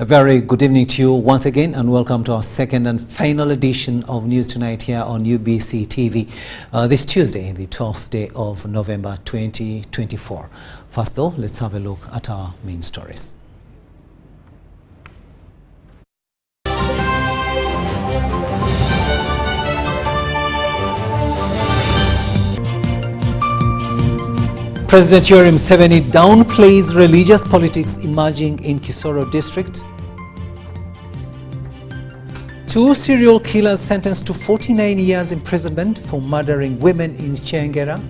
A very good evening to you once again, and welcome to our second and final edition of News Tonight here on UBC TV this Tuesday, the 12th day of November 2024. First though, let's have a look at our main stories. President Yoweri Museveni downplays religious politics emerging in Tororo district. 2 serial killers sentenced to 49 years imprisonment for murdering women in Chengera.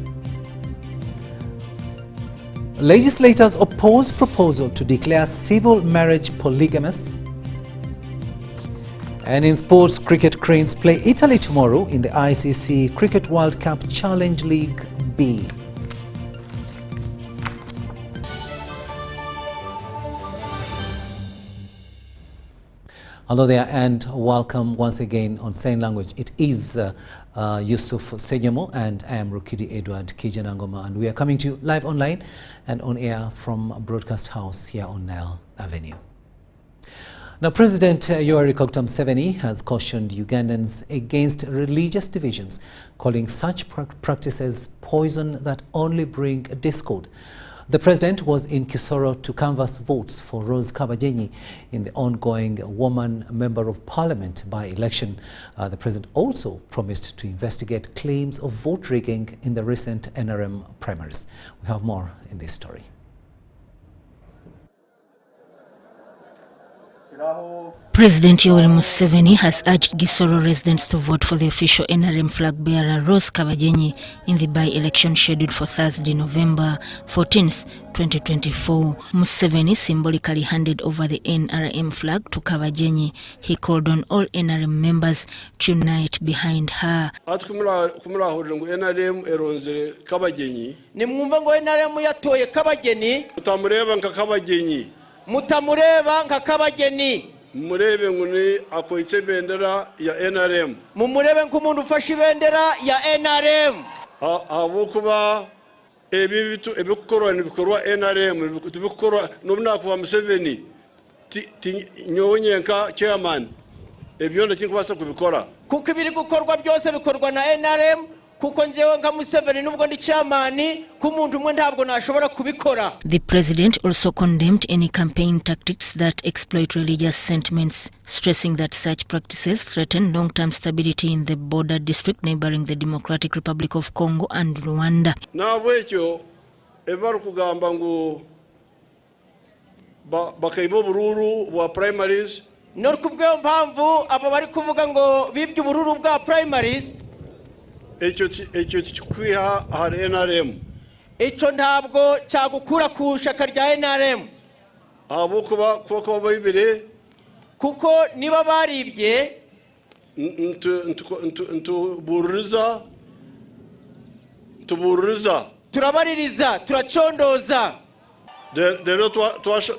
Legislators oppose proposal to declare civil marriage polygamous. And in sports, cricket cranes play Italy tomorrow in the ICC Cricket World Cup Challenge League B. Hello there and welcome once again on Sign Language. It is Yusuf Senyamo and I am Rukidi Kiijanangoma, and we are coming to you live online and on air from Broadcast House here on Nile Avenue. Now, President Yoweri Museveni has cautioned Ugandans against religious divisions, calling such practices poison that only bring discord. The president was in Tororo to canvass votes for Rose Kabajenyi in the ongoing woman member of parliament by-election. The president also promised to investigate claims of vote rigging in the recent NRM primaries. We have more in this story. President Yoweri Museveni has urged Gisoro residents to vote for the official NRM flag bearer Rose Kabajenyi in the by-election scheduled for Thursday, November 14th, 2024. Museveni symbolically handed over the NRM flag to Kabajenyi. He called on all NRM members to unite behind her. Mutamureba nka Kabageni murebe nguni akoitse bendera ya NRM mumurebe nk'umuntu ufashe ibendera ya NRM abokuba ebibitu ebikorwa nibikorwa NRM bikorwa n'umnakuba Museveni nyonyenka chairman ebyo ndakingubasa kubikora kuko ibiri gukorwa byose bikorwa na NRM kuko njewe nka Museveni nubwo ndi chairman kumuntu umwe ntabwo nashobora kubikora. The president also condemned any campaign tactics that exploit religious sentiments, stressing that such practices threaten long-term stability in the border district neighboring the Democratic Republic of Congo and Rwanda. Na bwekyo ebaru kugamba ngo bakaibo bururu wa primaries no kubwe mpamvu aba bari kuvuga ngo bibye bururu bwa primaries Echo kikwiha hari NRM. Echo ntabwo cyagukura ku shaka rya NRM. Abo kuba bayibire kuko niba baribye tubuririza turabaririza turacondoza rero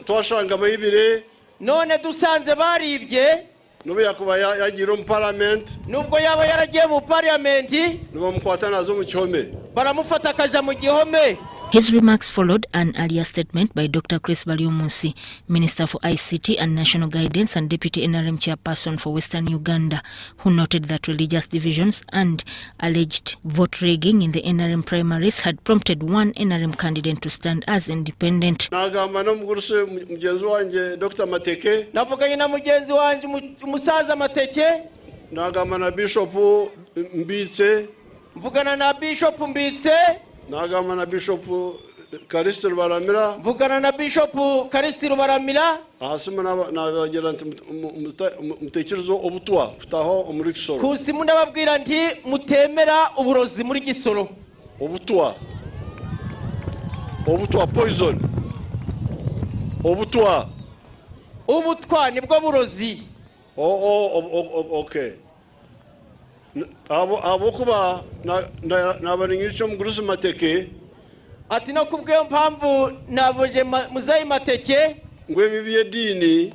twashanga bayibire none dusanze baribye nubu yakuba yagira mu parliament nubwo yaba yaragiye mu parliament nubu mukwata nazo mu gihome baramufata akaja mu gihome. His remarks followed an earlier statement by Dr. Chris Baliomusi, Minister for ICT and National Guidance and Deputy NRM Chairperson for Western Uganda, who noted that religious divisions and alleged vote rigging in the NRM primaries had prompted one NRM candidate to stand as independent. Nagamba no muguruse mugenzi wanje Dr. Mateke. Navuganye na mugenzi wanje umusaza Mateke. Nagamba na Bishop Mbitse. Mvugana na Bishop Mbitse. Nagamba na Bishop Karisti Rubaramira. Mvugana na Bishop Karisti Rubaramira. Asima nabagira nti mutekerezo obutwa futaho muri Gisoro. Kusimu ndababwira nti mutemera uburozi muri Gisoro. Obutwa poison. Obutwa nibwo burozi. Okay. Abo kuba nabaringicho mugurusu Mateke ati no kubwe mpamvu naboje muzayi Mateke ngwe bibiye dini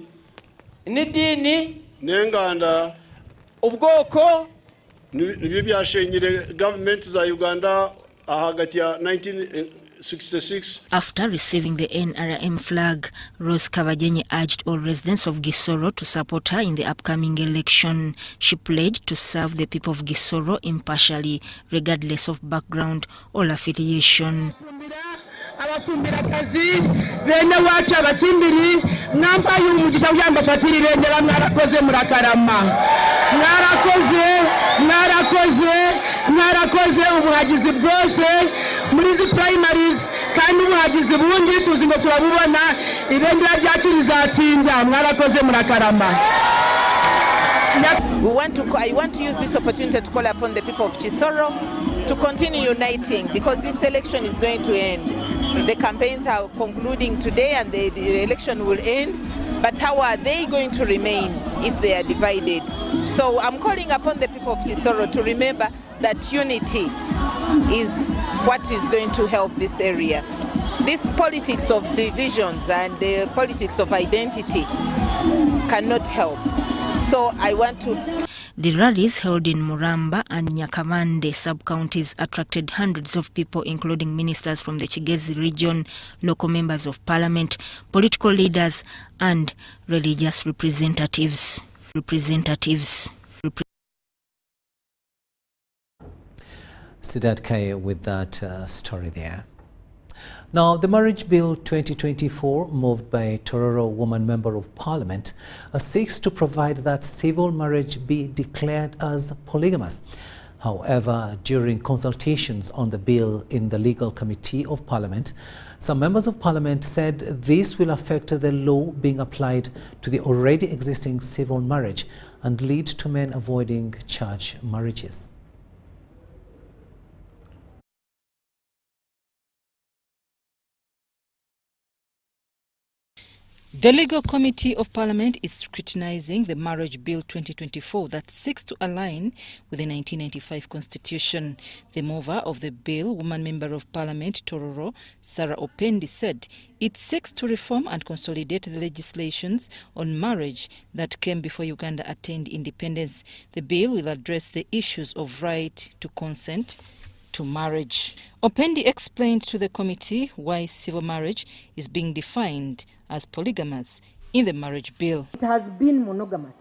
ni dini nenganda ubwoko nibyo byashenyire government za Uganda hagati ya 66. After receiving the NRM flag, Rose Kabajenyi urged all residents of Gisoro to support her in the upcoming election. She pledged to serve the people of Gisoro impartially, regardless of background or affiliation. Abafumbirakazi bene wacu abakimbiri mwampaye umugisha kugira ngo mbafatire ibendera mwarakoze murakarama mwarakoze ubuhagizi bwose muri zi primaries kandi ubuhagizi bundi tuzi ngo turabubona ibendera ryacu rizatsinda mwarakoze murakarama. I want to use this opportunity to call upon the people of Chisoro to continue uniting, because this election is going to end. The campaigns are concluding today and the election will end, but how are they going to remain if they are divided? So I'm calling upon the people of Chisoro to remember that unity is what is going to help this area. This politics of divisions and the politics of identity cannot help. So I want to... The rallies held in Muramba and Nyakavande sub-counties attracted hundreds of people, including ministers from the Kigezi region, local members of parliament, political leaders and religious representatives. Siddharth Kaye with that story there. Now, the Marriage Bill 2024, moved by Tororo, woman member of parliament, seeks to provide that civil marriage be declared as polygamous. However, during consultations on the bill in the legal committee of parliament, some members of parliament said this will affect the law being applied to the already existing civil marriage and lead to men avoiding church marriages. The Legal Committee of Parliament is scrutinizing the Marriage Bill 2024 that seeks to align with the 1995 Constitution. The mover of the bill, woman member of Parliament Tororo, Sarah Opendi, said it seeks to reform and consolidate the legislations on marriage that came before Uganda attained independence. The bill will address the issues of right to consent to marriage. Opendi explained to the committee why civil marriage is being defined as polygamous in the marriage bill. It has been monogamous.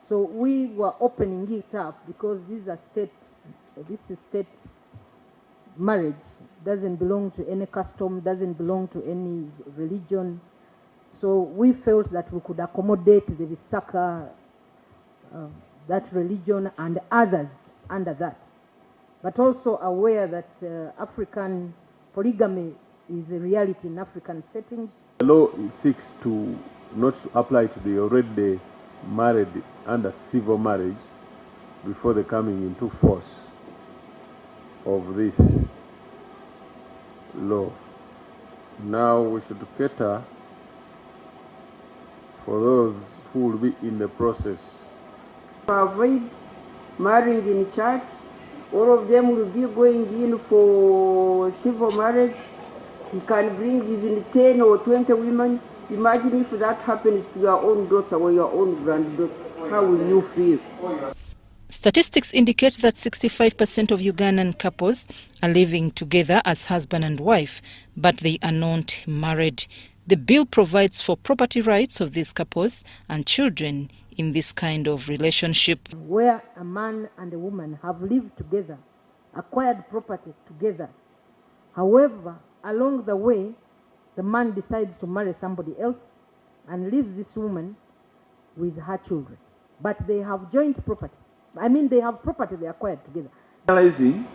So we were opening it up because this is state marriage. Doesn't belong to any custom, doesn't belong to any religion. So we felt that we could accommodate the Visaka, that religion and others under that. But also aware that African polygamy is a reality in African settings. The law seeks to not apply to the already married under civil marriage before the coming into force of this law. Now we should cater for those who will be in the process. To avoid marrying in church, all of them will be going in for civil marriage. You can bring even 10 or 20 women. Imagine if that happens to your own daughter or your own granddaughter. How will you feel? Statistics indicate that 65% of Ugandan couples are living together as husband and wife, but they are not married. The bill provides for property rights of these couples and children in this kind of relationship. Where a man and a woman have lived together, acquired property together. However, along the way, the man decides to marry somebody else and leaves this woman with her children. But they have joint property. I mean, they have property they acquired together. Criminalizing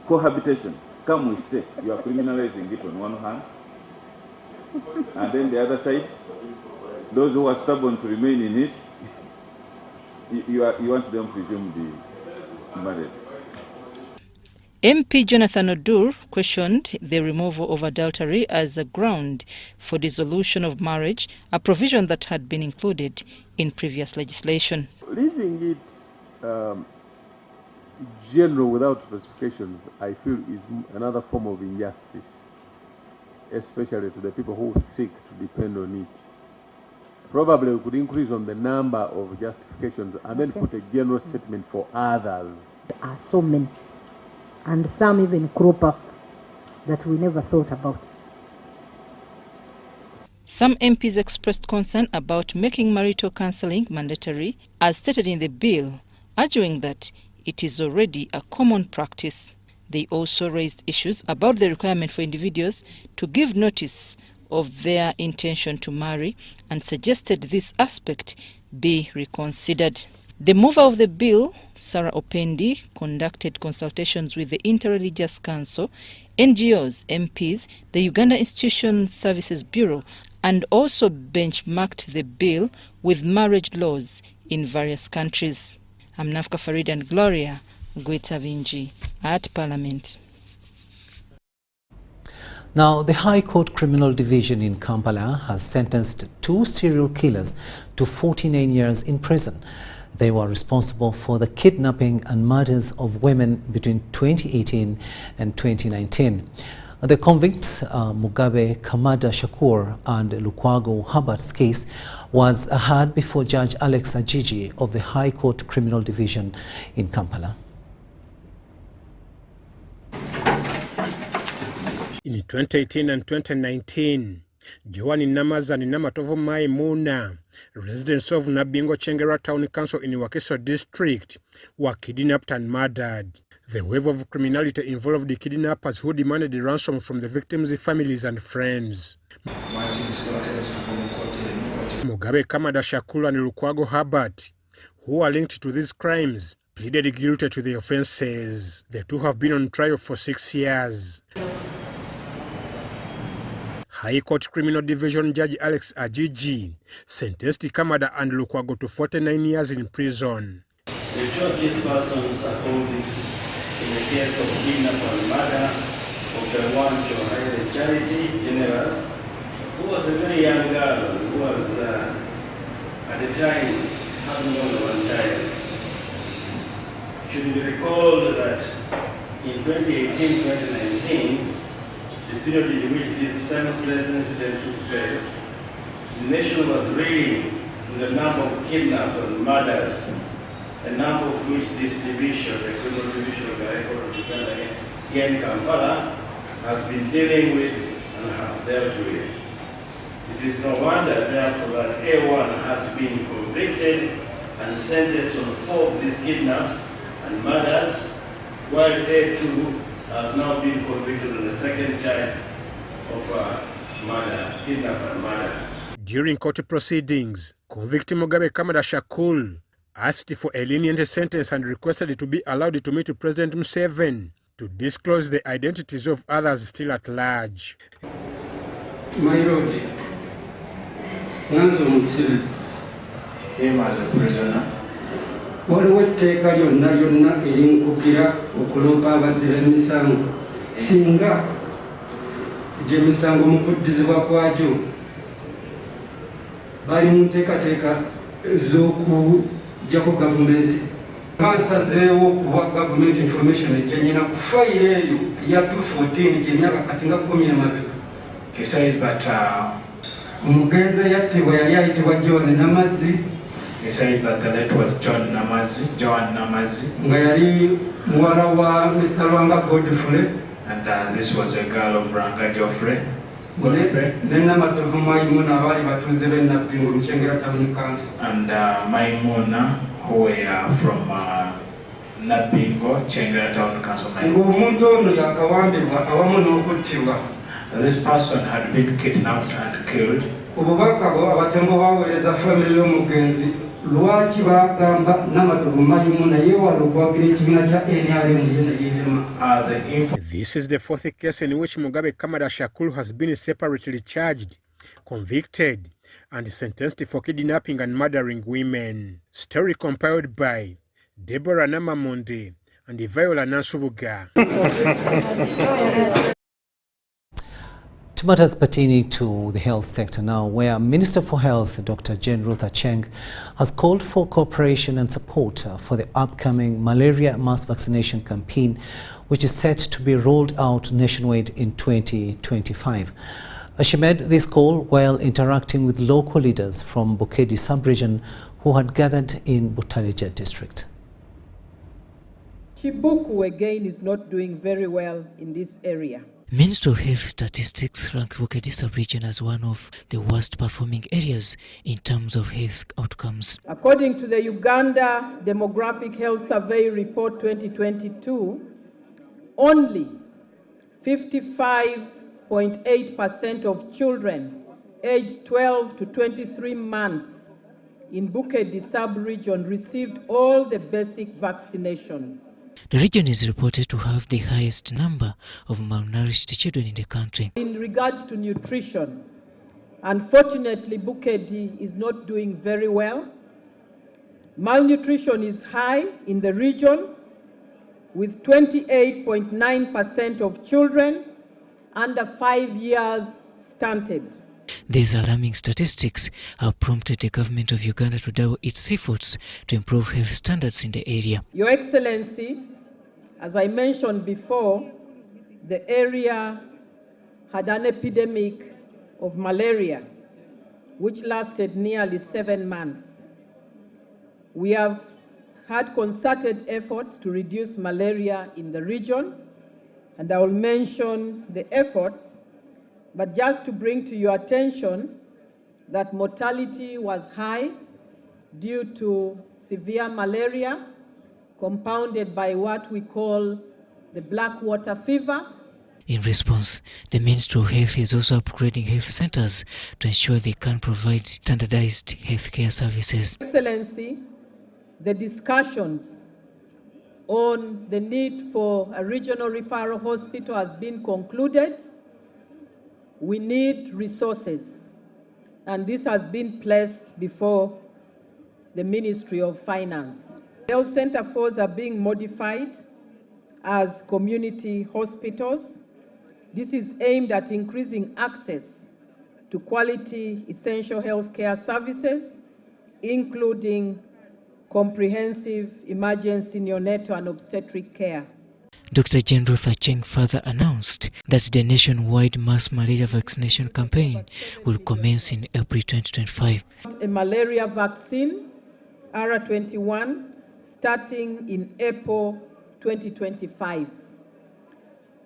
cohabitation. Come we stay. You are criminalizing it on one hand. And then the other side, those who are stubborn to remain in it, you want them to presume the marriage. MP Jonathan Odur questioned the removal of adultery as a ground for dissolution of marriage, a provision that had been included in previous legislation. Leaving it general without specifications, I feel, is another form of injustice, especially to the people who seek to depend on it. Probably we could increase on the number of justifications and then put a general statement for others. There are so many. And some even crop up that we never thought about. Some MPs expressed concern about making marital counselling mandatory, as stated in the bill, arguing that it is already a common practice. They also raised issues about the requirement for individuals to give notice of their intention to marry and suggested this aspect be reconsidered. The mover of the bill, Sarah Opendi, conducted consultations with the Interreligious Council, NGOs, MPs, the Uganda Institution Services Bureau, and also benchmarked the bill with marriage laws in various countries. I'm Nafka Farid and Gloria Gwetavinji at Parliament. Now, the High Court Criminal Division in Kampala has sentenced 2 serial killers to 49 years in prison. They were responsible for the kidnapping and murders of women between 2018 and 2019. The convicts, Mugabe Kamada Shakur and Lukwago Hubbard's case, was heard before Judge Alex Ajiji of the High Court Criminal Division in Kampala. In 2018 and 2019, Joani Namaza and Namatovo Maimuna, residents of Nabingo Chengera Town Council in Wakiso District, were kidnapped and murdered. The wave of criminality involved the kidnappers who demanded a ransom from the victims' families and friends. Mugabe Kamada Shakula and Lukwago Hubbard, who are linked to these crimes, pleaded guilty to the offences. The two have been on trial for 6 years. High Court Criminal Division Judge Alex Ajiji sentenced Kamada and Lukwago to 49 years in prison. The two accused persons are convicts in the case of kidnap and murder of the one Yoweri Charity Generous, who was a very young girl who was at the time having only one child. It should be recalled that in 2018-2019, the period in which this senseless incident took place, the nation was reeling with the number of kidnaps and murders, a number of which this division, the criminal division of the High Court of Uganda here in Kampala, has been dealing with and has dealt with. It is no wonder, therefore, that A1 has been convicted and sentenced on 4 of these kidnaps and murders, while A2 has now been convicted on the second charge of murder, kidnap and murder. During court proceedings, convict Mugabe Kamada Shakul asked for a lenient sentence and requested to be allowed to meet President Museveni to disclose the identities of others still at large. My Lord, Nanzo Museveni, him as a prisoner, waliwo etteeka lyonna erinkukira okuloopa abazibe emisango singa gy'emisango mu kuddizibwa kwagyo bali mu nteekateeka z'okuggyako gavumenti bansazeewo okuwa gavumenti information ejja ku fayiro eyo ya 214 gy'emyaka kati nga 10 emabega. He says that omugenzi eyattibwa yali ayitibwa John Namazi. He says that the late was John Namazi. Nga yali muwala wa Mr. Lwanga Godfrey. And this was a girl of Ranga Geoffrey. Namatovu Maimuna abali batuze b'e Nabingo Lukyengera Town Council. And Maimuna, who were from Nabingo, Kyengera Town Council. Ng'omuntu ono yakawambibwa awamu n'okuttibwa. This person had been kidnapped and killed. Obubaka abatembo baweereza family y'omugenzi lwaki bagamba Namatovu Maimuna yeewala okwagira ekibiina kya NRM. This is the 4th case in which Mugabe Kamada Shakul has been separately charged, convicted, and sentenced for kidnapping and murdering women. Story compiled by Deborah Namamonde and Viola Nansubuga. To matters pertaining to the health sector now, where Minister for Health, Dr. Jane Ruth Acheng, has called for cooperation and support for the upcoming malaria mass vaccination campaign, which is set to be rolled out nationwide in 2025. She made this call while interacting with local leaders from Bukedi sub-region who had gathered in Butalija district. Chibuku again is not doing very well in this area. Ministry of Health Statistics rank Rukidi sub-region as one of the worst performing areas in terms of health outcomes. According to the Uganda Demographic Health Survey Report 2022, only 55.8% of children aged 12 to 23 months in Rukidi sub-region received all the basic vaccinations. The region is reported to have the highest number of malnourished children in the country. In regards to nutrition, unfortunately, Rukidi is not doing very well. Malnutrition is high in the region, with 28.9% of children under 5 years stunted. These alarming statistics have prompted the government of Uganda to double its efforts to improve health standards in the area. Your Excellency, as I mentioned before, the area had an epidemic of malaria, which lasted nearly 7 months. We have had concerted efforts to reduce malaria in the region, and I will mention the efforts, but just to bring to your attention that mortality was high due to severe malaria, compounded by what we call the black water fever. In response, the Ministry of Health is also upgrading health centers to ensure they can provide standardized healthcare services. Excellency, the discussions on the need for a regional referral hospital has been concluded. We need resources, and this has been placed before the Ministry of Finance. Health center 4s are being modified as community hospitals. This is aimed at increasing access to quality essential health care services, including comprehensive emergency neonatal and obstetric care. Dr. General Facheng further announced that the nationwide mass malaria vaccination campaign will commence in April 2025. A malaria vaccine, R21, starting in April 2025.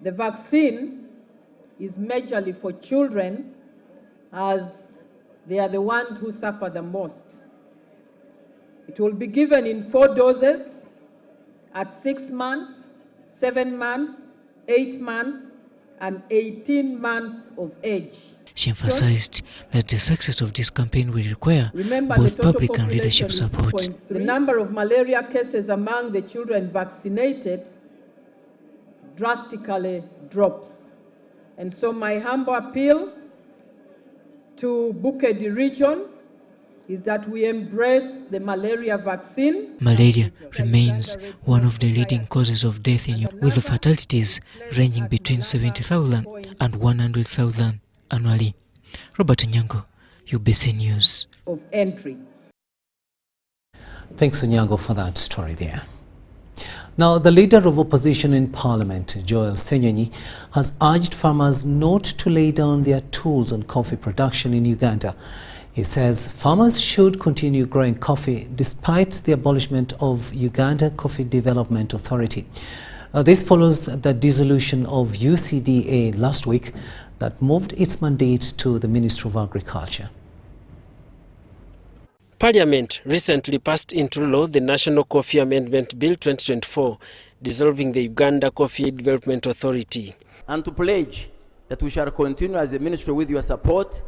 The vaccine is majorly for children, as they are the ones who suffer the most. It will be given in 4 doses at 6 months, 7 months, 8 months, and 18 months of age. She emphasized that the success of this campaign will require both public and leadership support. The number of malaria cases among the children vaccinated drastically drops. And so my humble appeal to Rukidi region is that we embrace the malaria vaccine. Malaria remains one of the leading causes of death in Uganda, with the fatalities ranging between 70,000 and 100,000 annually. Robert Onyango, UBC News. Of entry. Thanks, Onyango, for that story there. Now, the leader of opposition in Parliament, Joel Senyonyi, has urged farmers not to lay down their tools on coffee production in Uganda. He says farmers should continue growing coffee despite the abolishment of Uganda Coffee Development Authority. This follows the dissolution of UCDA last week that moved its mandate to the Ministry of Agriculture. Parliament recently passed into law the National Coffee Amendment Bill 2024, dissolving the Uganda Coffee Development Authority. And to pledge that we shall continue as a ministry with your support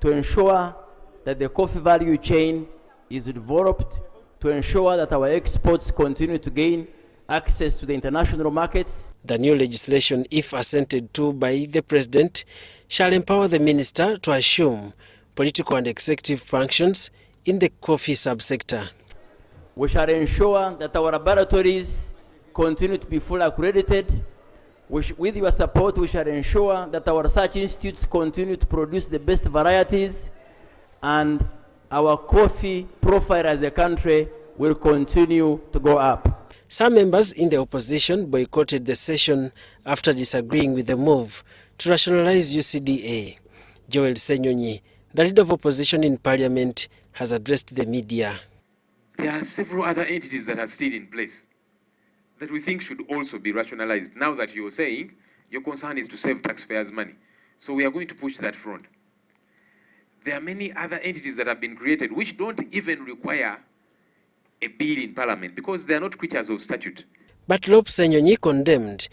to ensure that the coffee value chain is developed, to ensure that our exports continue to gain access to the international markets. The new legislation, if assented to by the President, shall empower the Minister to assume political and executive functions in the coffee subsector. We shall ensure that our laboratories continue to be fully accredited. With your support, we shall ensure that our research institutes continue to produce the best varieties, and our coffee profile as a country will continue to go up. Some members in the opposition boycotted the session after disagreeing with the move to rationalize UCDA. Joel Senyonyi, the leader of opposition in Parliament, has addressed the media. There are several other entities that are still in place that we think should also be rationalized. Now that you're saying Your concern is to save taxpayers' money. So we are going to push that front. There are many other entities that have been created which don't even require a bill in Parliament because they are not creatures of statute. But Lop Senyonyi condemned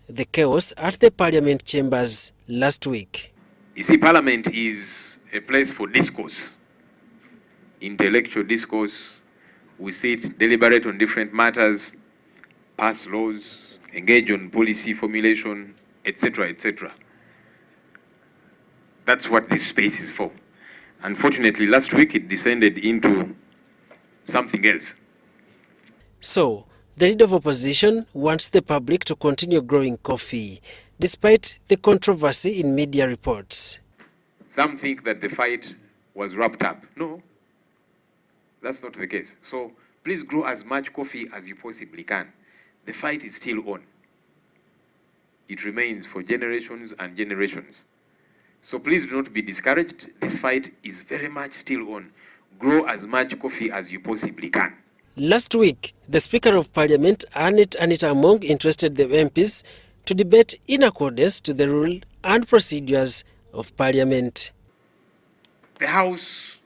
the chaos at the Parliament chambers last week. You see, Parliament is a place for discourse, intellectual discourse. We sit, deliberate on different matters, pass laws, engage on policy formulation, etc., etc. That's what this space is for. Unfortunately, last week it descended into something else. So, the leader of opposition wants the public to continue growing coffee, despite the controversy in media reports. Some think that the fight was wrapped up. No, that's not the case. So please grow as much coffee as you possibly can. The fight is still on. It remains for generations and generations. So please do not be discouraged. This fight is very much still on. Grow as much coffee as you possibly can. Last week, the Speaker of Parliament, Anita Among, interested the MPs to debate in accordance to the rule and procedures of Parliament. The House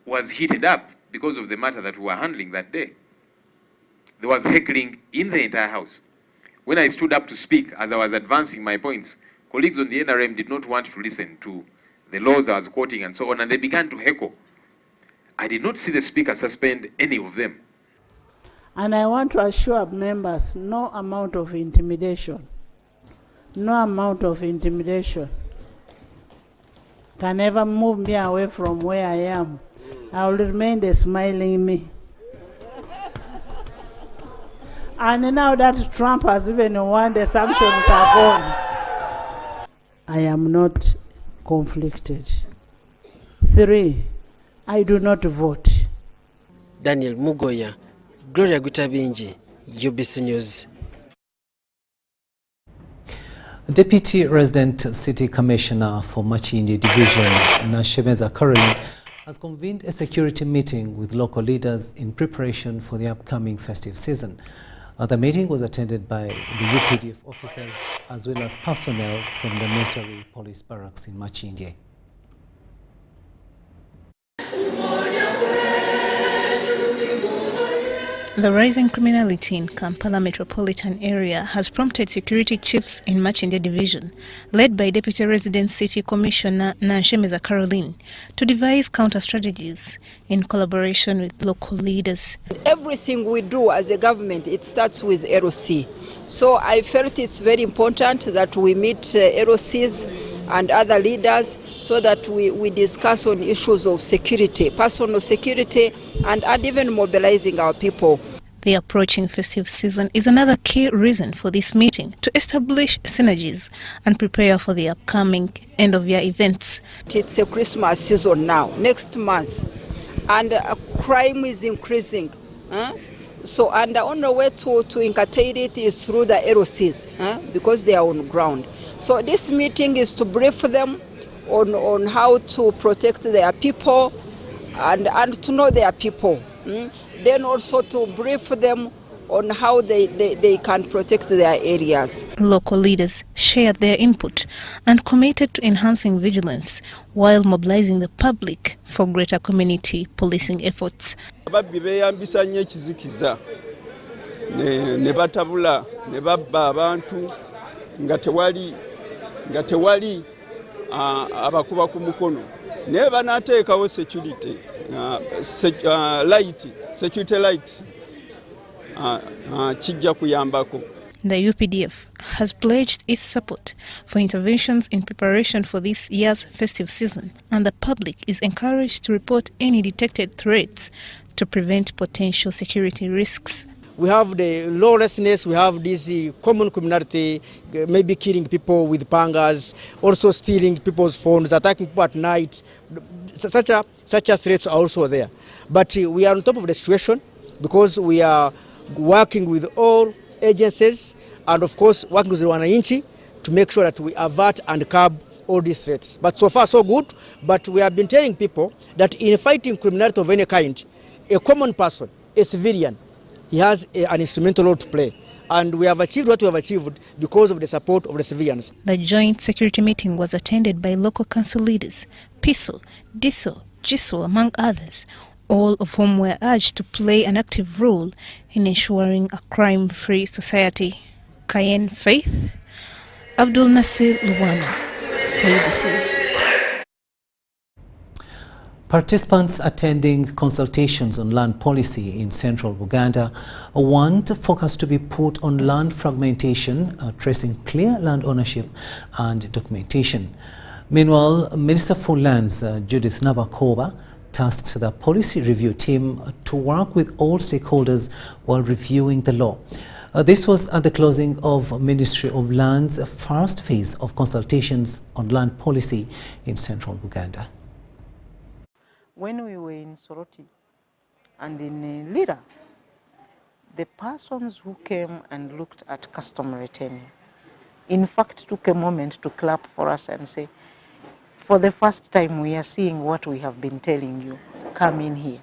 was heated up because of the matter that we were handling that day. There was heckling in the entire House. When I stood up to speak, as I was advancing my points, colleagues on the NRM did not want to listen to the laws I was quoting and so on, and they began to heckle. I did not see the Speaker suspend any of them. And I want to assure members, no amount of intimidation can ever move me away from where I am. I will remain the smiling me. And now that Trump has even won, the sanctions are gone. I am not conflicted. 3, I do not vote. Daniel Mugoya, Gloria Gutabinji, UBC News. Deputy Resident City Commissioner for Machindi Division, Nashemeza Caroline, has convened a security meeting with local leaders in preparation for the upcoming festive season. The meeting was attended by the UPDF officers as well as personnel from the military police barracks in Machindi. The rising criminality in Kampala metropolitan area has prompted security chiefs in Machindi Division, led by Deputy Resident City Commissioner Nashemeza Caroline, to devise counter-strategies in collaboration with local leaders. Everything we do as a government, it starts with LOC. So I felt it's very important that we meet LOCs and other leaders so that we discuss on issues of security, personal security, and even mobilizing our people. The approaching festive season is another key reason for this meeting, to establish synergies and prepare for the upcoming end-of-year events. It's a Christmas season now, next month, and crime is increasing. So, and the only way to curtail it is through the LOCs, because they are on ground. So this meeting is to brief them on how to protect their people and to know their people. Then also to brief them on how they can protect their areas. Local leaders shared their input and committed to enhancing vigilance while mobilizing the public for greater community policing efforts. Ababbi beeyambisa nnyo ekizikiza ne batabula ne babba abantu nga tewali abakuba ku mukono naye banaateekawo security lights kijja kuyambako. The UPDF has pledged its support for interventions in preparation for this year's festive season, and the public is encouraged to report any detected threats to prevent potential security risks. We have the lawlessness, we have this common criminality, maybe killing people with pangas, also stealing people's phones, attacking people at night. Such a threats are also there. But we are on top of the situation because we are working with all agencies and of course working with the wananchi to make sure that we avert and curb all these threats. But so far so good, but we have been telling people that in fighting criminality of any kind, a common person, a civilian, he has an instrumental role to play. and we have achieved what we have achieved because of the support of the civilians. The joint security meeting was attended by local council leaders, PISO, DISO, GISO, among others, all of whom were urged to play an active role in ensuring a crime-free society. Kayen Faith, Abdul Nasir Luwana, FABC. Participants attending consultations on land policy in central Uganda want focus to be put on land fragmentation, tracing clear land ownership and documentation. Meanwhile, Minister for Lands Judith Nabakoba tasked the policy review team to work with all stakeholders while reviewing the law. This was at the closing of Ministry of Land's first phase of consultations on land policy in central Uganda. When we were in Soroti and in Lira, the persons who came and looked at customary tenure, in fact, took a moment to clap for us and say, for the first time we are seeing what we have been telling you, come in here.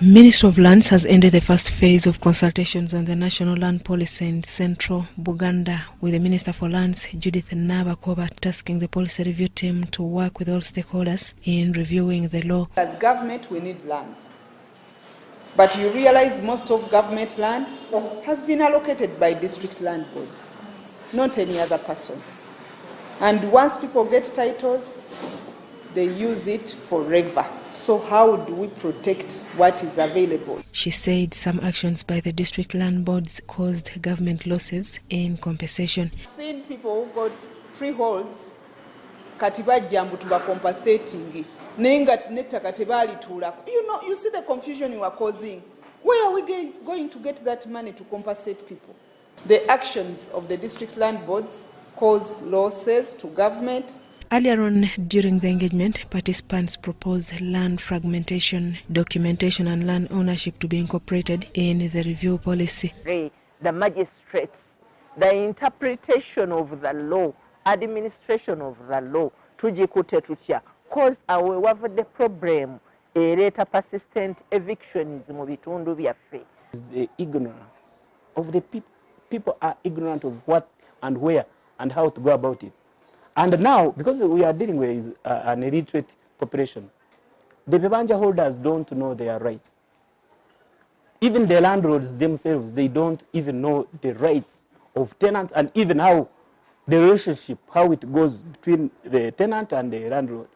Ministry of Lands has ended the first phase of consultations on the national land policy in central Buganda, with the Minister for Lands, Judith Nabakoba, tasking the policy review team to work with all stakeholders in reviewing the law. As government, we need land. But you realize most of government land has been allocated by district land boards, not any other person. And once people get titles, they use it forever. So how do we protect what is available? She said some actions by the district land boards caused government losses in compensation. Seen people who got freeholds, katiba jambu tuba compensating. Nenga neta katibali tula. You see the confusion you are causing. Where are we going to get that money to compensate people? The actions of the district land boards cause losses to government. Earlier on, during the engagement, participants proposed land fragmentation, documentation and land ownership to be incorporated in the review policy. The magistrates, the interpretation of the law, administration of the law, tujikute tutia, cause our the problem, a rate persistent evictions mu bitundu byaffe. The ignorance of the people. People are ignorant of what and where and how to go about it. And now, because we are dealing with an illiterate population, the Bebanja holders don't know their rights. Even the landlords themselves, they don't even know the rights of tenants and even how the relationship, how it goes between the tenant and the landlord.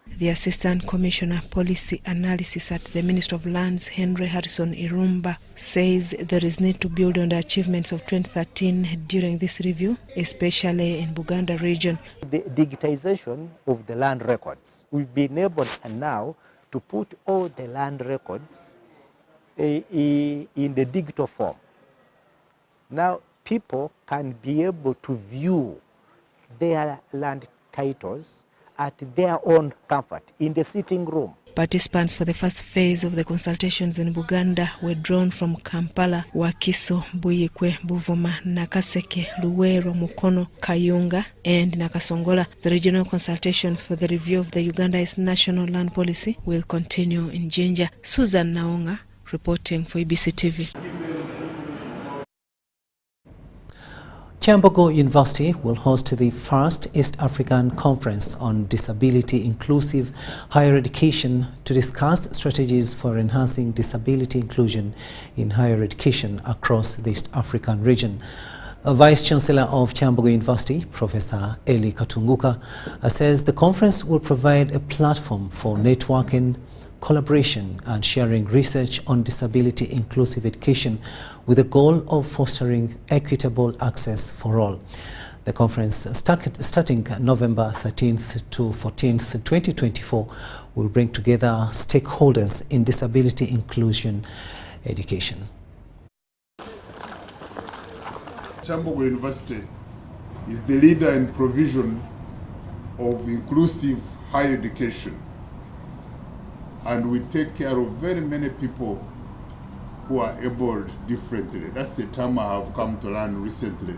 The Assistant Commissioner Policy Analysis at the Ministry of Lands, Henry Harrison Irumba, says there is need to build on the achievements of 2013 during this review, especially in Buganda region. The digitization of the land records. We've been able now to put all the land records in the digital form. Now people can be able to view their land titles at their own comfort in the sitting room. Participants for the first phase of the consultations in Buganda were drawn from Kampala, Wakiso, Buyikwe, Buvuma, Nakaseke, Luwero, Mukono, Kayunga, and Nakasongola. The regional consultations for the review of the Uganda's national land policy will continue in Jinja. Susan Naonga reporting for ABC TV. Kyambogo University will host the first East African Conference on Disability Inclusive Higher Education to discuss strategies for enhancing disability inclusion in higher education across the East African region. Vice-Chancellor of Kyambogo University, Professor Eli Katunguka, says the conference will provide a platform for networking, collaboration and sharing research on disability inclusive education with the goal of fostering equitable access for all. The conference, starting November 13th to 14th, 2024, will bring together stakeholders in disability inclusion education. Kyambogo University is the leader in provision of inclusive higher education, and we take care of very many people who are abled differently. That's a term I have come to learn recently,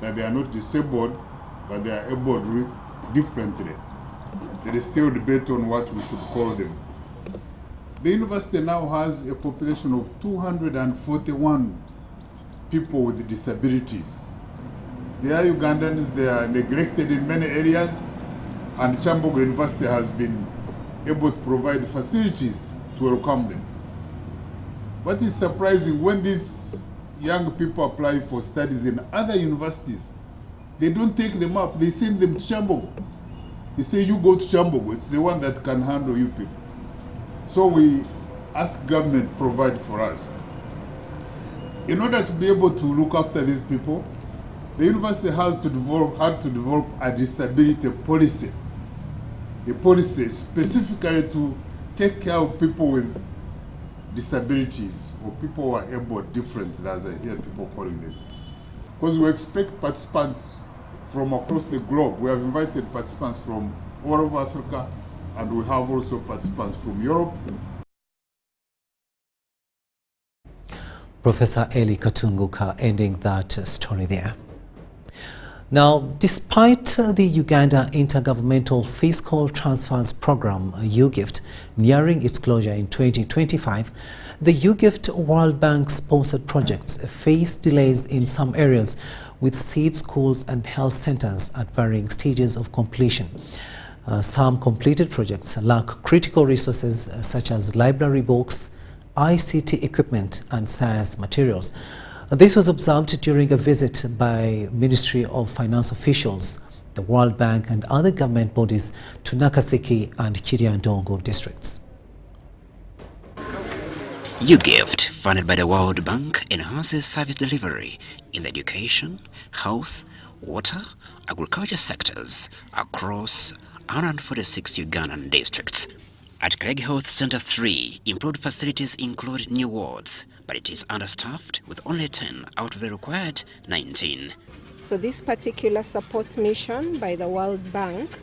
that they are not disabled, but they are abled differently. There is still debate on what we should call them. The university now has a population of 241 people with disabilities. They are Ugandans, they are neglected in many areas, and Kyambogo University has been able to provide facilities to welcome them. What is surprising, when these young people apply for studies in other universities, they don't take them up, they send them to Kyambogo. They say, you go to Kyambogo, it's the one that can handle you people. So we ask government to provide for us. In order to be able to look after these people, the university had to develop a disability policy. A policy specifically to take care of people with disabilities or people who are able different, as I hear people calling them. Because we expect participants from across the globe. We have invited participants from all over Africa, and we have also participants from Europe. Professor Eli Katunguka ending that story there. Now, despite the Uganda Intergovernmental Fiscal Transfers Program, UGift, nearing its closure in 2025, the UGift World Bank sponsored projects face delays in some areas, with seed schools and health centers at varying stages of completion. Some completed projects lack critical resources such as library books, ICT equipment and science materials. This was observed during a visit by Ministry of Finance officials, the World Bank and other government bodies to Nakaseke and Kiijanangoma districts. UGift, funded by the World Bank, enhances service delivery in the education, health, water, agriculture sectors across 146 Ugandan districts. At Karege Health Center 3, improved facilities include new wards, but it is understaffed with only 10 out of the required 19. So this particular support mission by the World Bank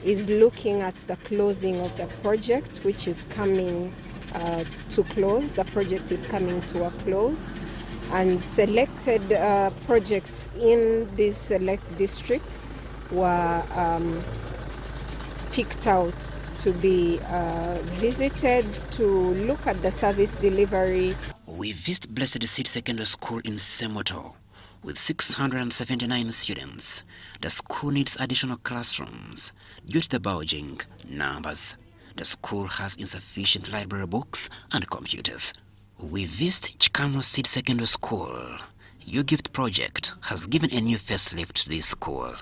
is looking at the closing of the project, which is coming to close. The project is coming to a close, and selected projects in these select districts were picked out to be visited to look at the service delivery. We visit Blessed Seed Secondary School in Semoto with 679 students. The school needs additional classrooms due to the bulging numbers. The school has insufficient library books and computers. We visit Chikamo Seed Secondary School. UGift project has given a new facelift to this school.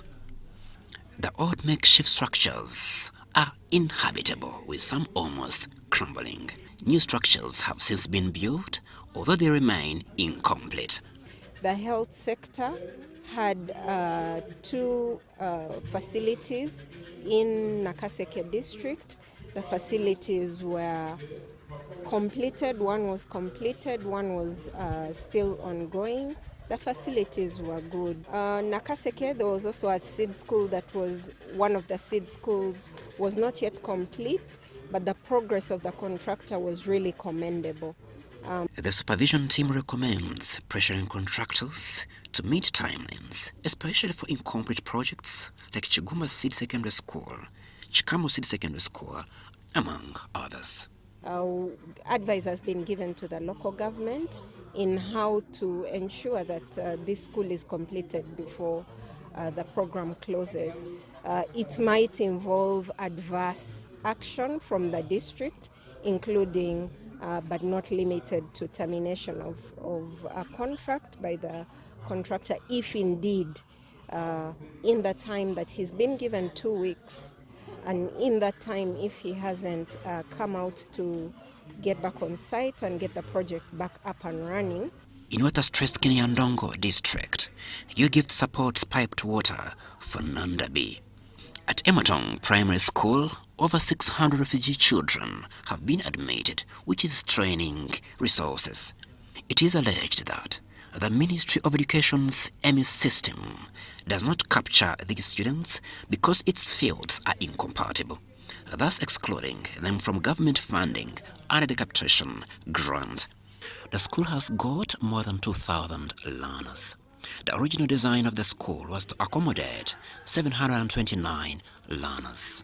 The old makeshift structures are inhabitable, with some almost crumbling. New structures have since been built, although they remain incomplete. The health sector had two facilities in Nakaseke district. The facilities were completed. One was completed, one was still ongoing. The facilities were good. Nakaseke, there was also a seed school that was, one of the seed schools was not yet complete, but the progress of the contractor was really commendable. The supervision team recommends pressuring contractors to meet timelines, especially for incomplete projects like Chiguma Seed Secondary School, Chikamo Seed Secondary School, among others. Advice has been given to the local government in how to ensure that this school is completed before the program closes. It might involve adverse action from the district, including but not limited to termination of a contract by the contractor, if indeed in the time that he's been given 2 weeks, and in that time, if he hasn't come out to get back on site and get the project back up and running. In water-stressed Kiijanangoma district, UGift supports piped water for Nandabi. At Ematong Primary School, over 600 refugee children have been admitted, which is straining resources. It is alleged that the Ministry of Education's EMIS system does not capture these students because its fields are incompatible, thus excluding them from government funding and the capitation grant. The school has got more than 2,000 learners. The original design of the school was to accommodate 729 learners.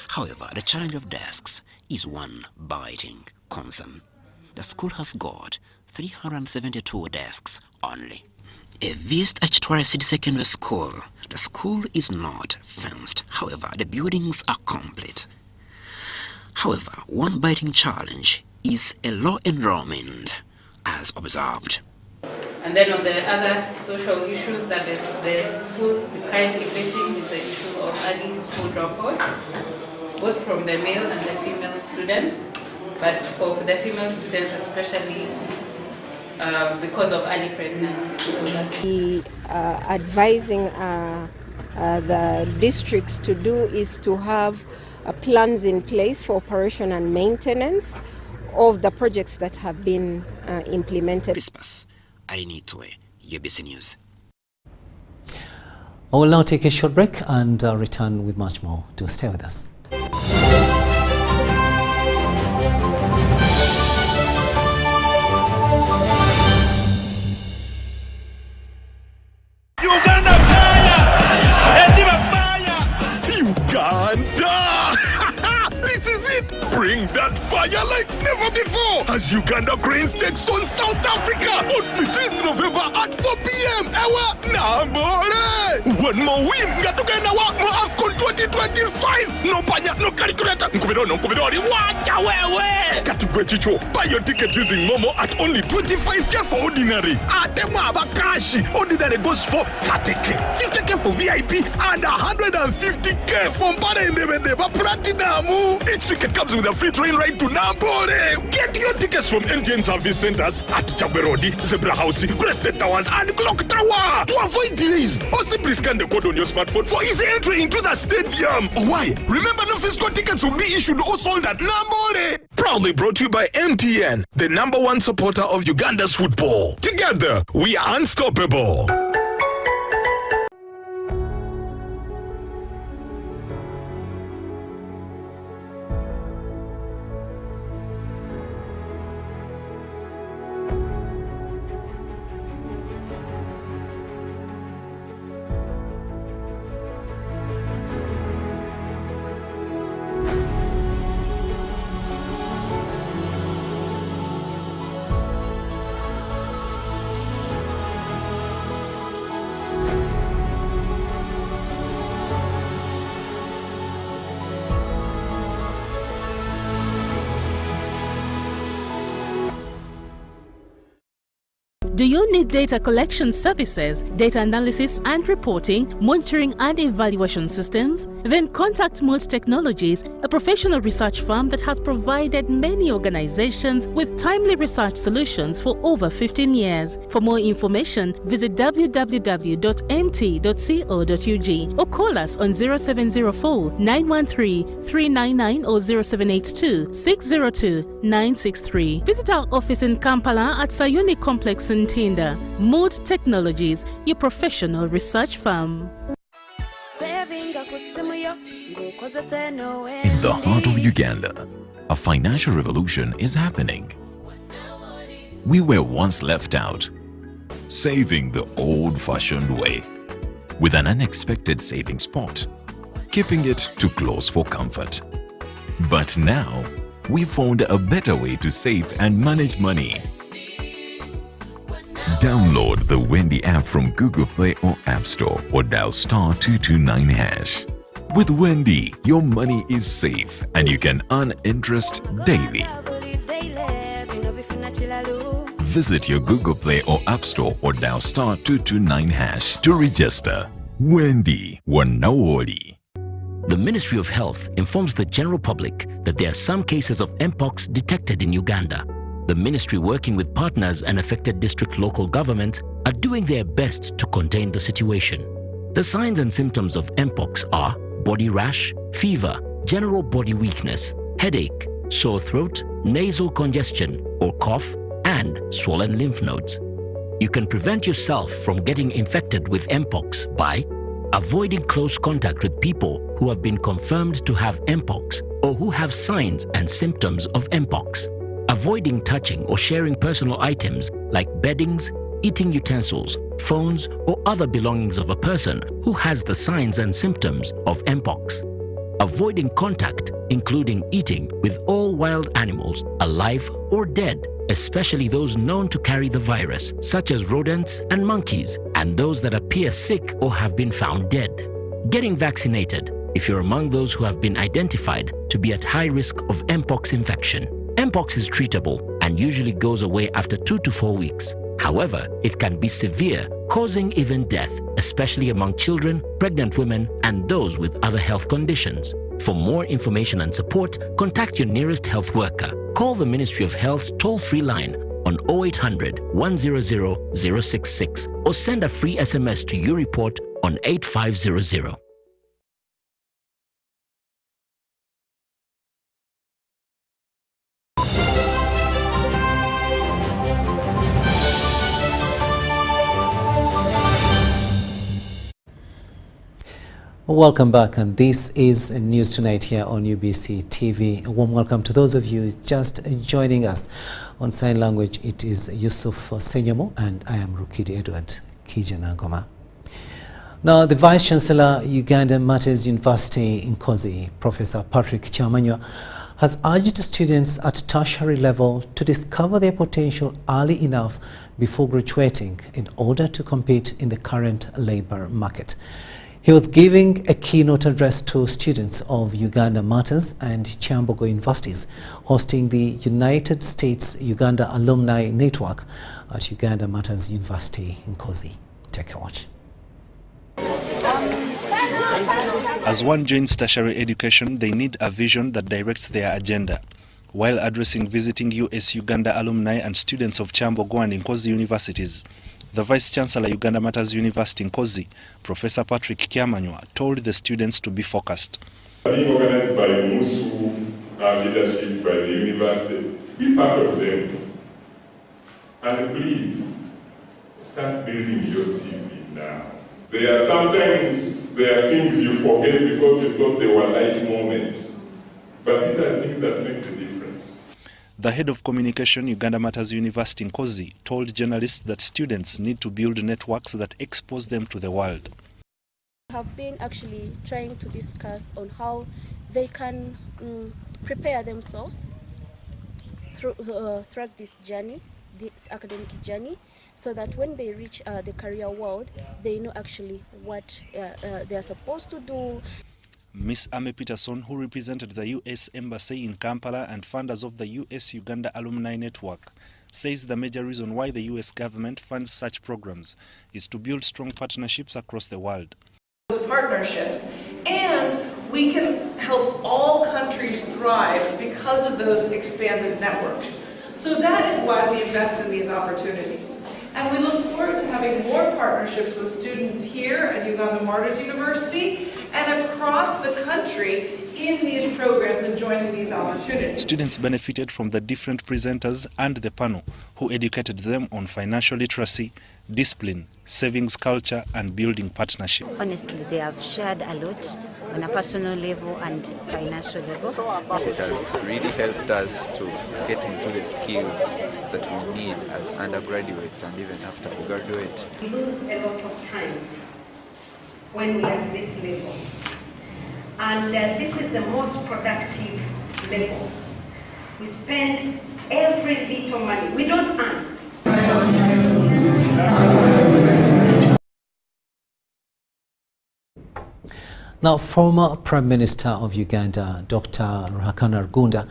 However, the challenge of desks is one biting concern. The school has got 372 desks only. A visit at Tororo City Secondary School. The school is not fenced. However, the buildings are complete. However, one biting challenge is a low enrollment, as observed. And then on the other social issues that the school is currently facing is the issue of early school dropout, both from the male and the female students, but for the female students especially because of early pregnancy. We advising the districts to do is to have plans in place for operation and maintenance of the projects that have been implemented. UBC News. I will now take a short break and return with much more. Do stay with us. This is it! Bring that fire like never before as Uganda Cranes takes on South Africa on 15th November at 4 p.m. Ewa Nambole! One more win! Gatugenda wa mo AFCON 2025! No panya, no calculator! Nkubidori, wacha wewe! Katugwe chicho, buy your ticket using Momo at only 25k for ordinary. Atema abakashi! Ordinary goes for 30k, 50k for VIP, and 150k for Mbare Ndebendeba Platinum! Each ticket comes with a free train ride to Nampole. Get your tickets from MTN service centers at Jaberodi, Zebra House, Preston Towers, and Clock Tower. To avoid delays, or simply scan the code on your smartphone for easy entry into the stadium. Why? Remember, no physical tickets will be issued or sold at Nampole. Proudly brought to you by MTN, the #1 supporter of Uganda's football. Together, we are unstoppable. Do you need data collection services, data analysis and reporting, monitoring and evaluation systems? Then contact Mold Technologies, a professional research firm that has provided many organizations with timely research solutions for over 15 years. For more information, visit www.mt.co.ug or call us on 0704 913 399 or 0782 602 963. Visit our office in Kampala at Sayuni Complex in Tinda. Mood Technologies, your professional research firm. In the heart of Uganda, a financial revolution is happening. We were once left out, saving the old-fashioned way, with an unexpected saving spot, keeping it too close for comfort. But now, we found a better way to save and manage money. Download the Wendy app from Google Play or App Store or dial *229#. With Wendy, your money is safe and you can earn interest daily. Visit your Google Play or App Store or dial *229# to register. Wendy Wanawoli. The Ministry of Health informs the general public that there are some cases of Mpox detected in Uganda. The ministry, working with partners and affected district local governments, are doing their best to contain the situation. The signs and symptoms of Mpox are body rash, fever, general body weakness, headache, sore throat, nasal congestion or cough, and swollen lymph nodes. You can prevent yourself from getting infected with Mpox by avoiding close contact with people who have been confirmed to have Mpox or who have signs and symptoms of Mpox. Avoiding touching or sharing personal items like beddings, eating utensils, phones, or other belongings of a person who has the signs and symptoms of Mpox. avoiding contact, including eating with all wild animals, alive or dead, especially those known to carry the virus, such as rodents and monkeys, and those that appear sick or have been found dead. Getting vaccinated if you're among those who have been identified to be at high risk of Mpox infection. Mpox is treatable and usually goes away after 2 to 4 weeks. However, it can be severe, causing even death, especially among children, pregnant women, and those with other health conditions. For more information and support, contact your nearest health worker. Call the Ministry of Health's toll-free line on 0800 100 066 or send a free SMS to YouReport on 8500. Welcome back, and this is News Tonight here on UBC TV. A warm welcome to those of you just joining us. On sign language, it is Yusuf Senyomo, and I am Rukidi Kiijanangoma. Now, the Vice Chancellor, Uganda Matters University in Nkozi, Professor Patrick Kyamanywa, has urged students at tertiary level to discover their potential early enough before graduating in order to compete in the current labour market. He was giving a keynote address to students of Uganda Matters and Kyambogo universities, hosting the United States Uganda Alumni Network at Uganda Matters University in Nkozi. Take a watch. As one joins tertiary education, they need a vision that directs their agenda. While addressing visiting US Uganda alumni and students of Kyambogo and Nkozi universities, the Vice Chancellor, Uganda Matters University in Nkozi, Professor Patrick Kyamanywa, told the students to be focused. Being organized by Musu leadership, by the university, be part of them. And please, start building your CV now. There are things you forget because you thought they were light moments. But these are things that make the difference. The head of communication, Uganda Matters University in Nkozi, told journalists that students need to build networks that expose them to the world. We have been actually trying to discuss on how they can prepare themselves throughout this journey, this academic journey, so that when they reach the career world, they know actually what they are supposed to do. Ms. Ame Peterson, who represented the U.S. Embassy in Kampala and founders of the U.S. Uganda Alumni Network, says the major reason why the U.S. government funds such programs is to build strong partnerships across the world. Those partnerships, and we can help all countries thrive because of those expanded networks. So that is why we invest in these opportunities. And we look forward to having more partnerships with students here at Uganda Martyrs University and across the country in these programs and joining these opportunities. Students benefited from the different presenters and the panel, who educated them on financial literacy, discipline, savings culture, and building partnership. Honestly, they have shared a lot on a personal level and financial level. It has really helped us to get into the skills that we need as undergraduates and even after we graduate. We lose a lot of time when we are at this level. And this is the most productive level. We spend every little money. We don't earn. Now, former Prime Minister of Uganda, Dr. Ruhakana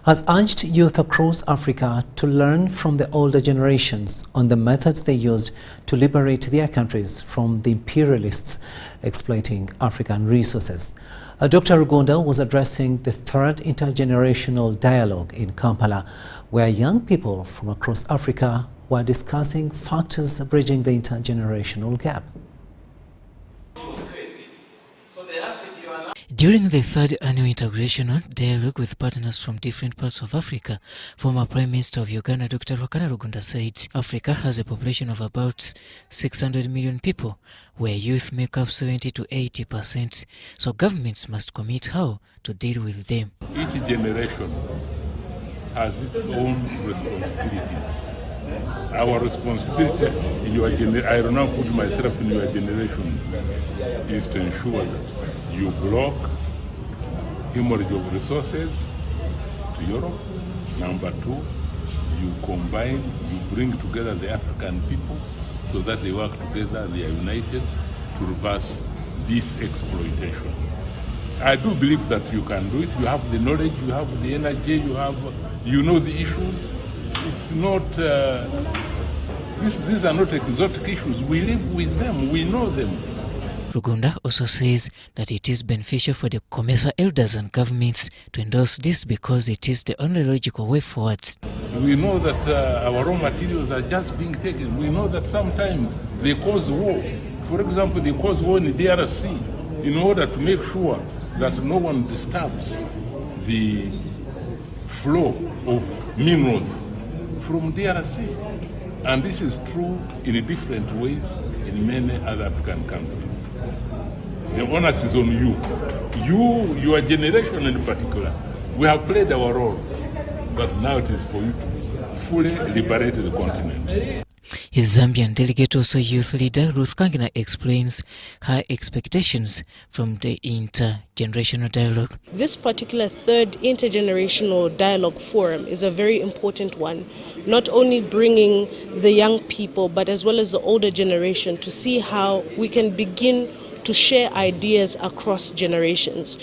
has urged youth across Africa to learn from the older generations on the methods they used to liberate their countries from the imperialists exploiting African resources. Dr. Rugunda was addressing the third Intergenerational Dialogue in Kampala, where young people from across Africa were discussing factors bridging the intergenerational gap. During the third annual Intergenerational Dialogue with partners from different parts of Africa, former Prime Minister of Uganda, Dr. Rukidi said Africa has a population of about 600 million people, where youth make up 70 to 80%, so governments must commit how to deal with them. Each generation has its own responsibilities. Our responsibility in your generation, I do not put myself in your generation, is to ensure that you block hemorrhage of resources to Europe. Number two, you combine, you bring together the African people so that they work together, they are united to reverse this exploitation. I do believe that you can do it. You have the knowledge, you have the energy, you know the issues. It's not, these are not exotic issues. We live with them, we know them. Rugunda also says that it is beneficial for the COMESA elders and governments to endorse this because it is the only logical way forward. We know that our raw materials are just being taken. We know that sometimes they cause war. For example, they cause war in the DRC in order to make sure that no one disturbs the flow of minerals from DRC. And this is true in different ways in many other African countries. The onus is on you. Your generation in particular. We have played our role, but now it is for you to fully liberate the continent. His Zambian delegate, also youth leader Ruth Kangina, explains her expectations from the Intergenerational Dialogue. This particular third Intergenerational Dialogue Forum is a very important one, not only bringing the young people but as well as the older generation to see how we can begin to share ideas across generations.